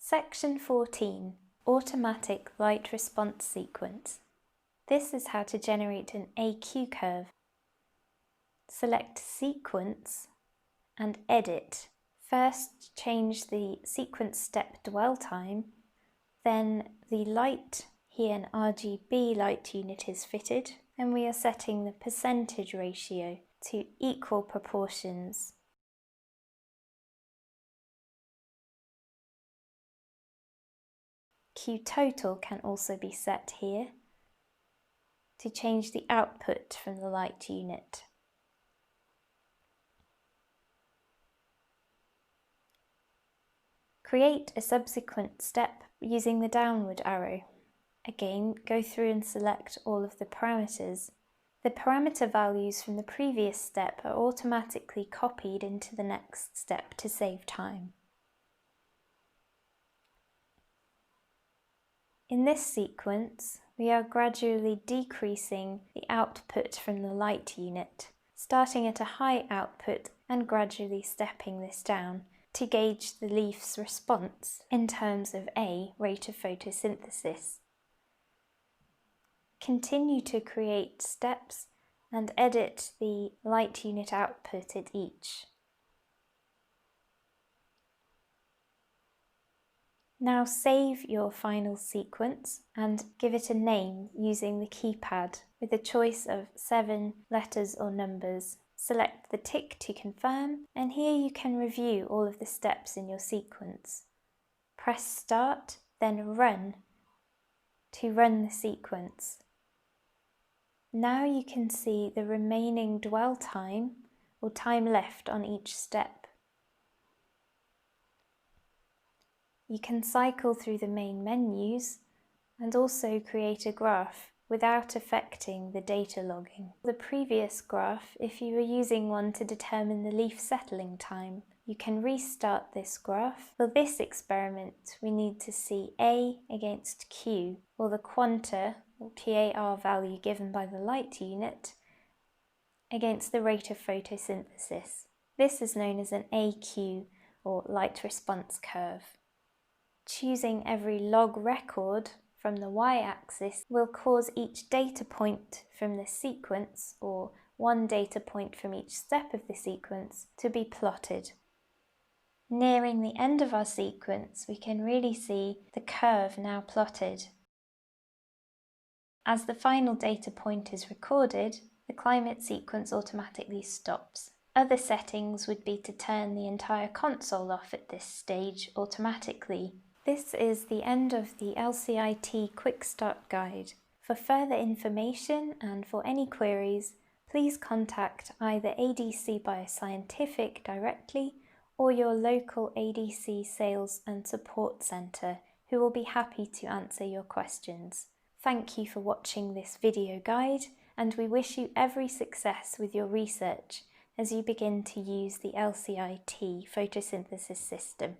Section 14. Automatic light response sequence. This is how to generate an AQ curve. Select Sequence and Edit. First change the sequence step dwell time, then the light, here an RGB light unit is fitted, and we are setting the percentage ratio to equal proportions. Q total can also be set here to change the output from the light unit. Create a subsequent step using the downward arrow. Again, go through and select all of the parameters. The parameter values from the previous step are automatically copied into the next step to save time. In this sequence, we are gradually decreasing the output from the light unit, starting at a high output and gradually stepping this down to gauge the leaf's response in terms of A, rate of photosynthesis. Continue to create steps and edit the light unit output at each. Now save your final sequence and give it a name using the keypad with a choice of 7 letters or numbers. Select the tick to confirm, and here you can review all of the steps in your sequence. Press Start, then Run to run the sequence. Now you can see the remaining dwell time or time left on each step. You can cycle through the main menus and also create a graph without affecting the data logging. The previous graph, if you were using one to determine the leaf settling time, you can restart this graph. For this experiment, we need to see A against Q, or the quanta, or PAR value given by the light unit, against the rate of photosynthesis. This is known as an AQ, or light response curve. Choosing every log record from the y-axis will cause each data point from the sequence, or one data point from each step of the sequence, to be plotted. Nearing the end of our sequence, we can really see the curve now plotted. As the final data point is recorded, the climate sequence automatically stops. Other settings would be to turn the entire console off at this stage automatically. This is the end of the LCi T Quick Start guide. For further information and for any queries, please contact either ADC Bioscientific directly or your local ADC Sales and Support Centre, who will be happy to answer your questions. Thank you for watching this video guide, and we wish you every success with your research as you begin to use the LCi T photosynthesis system.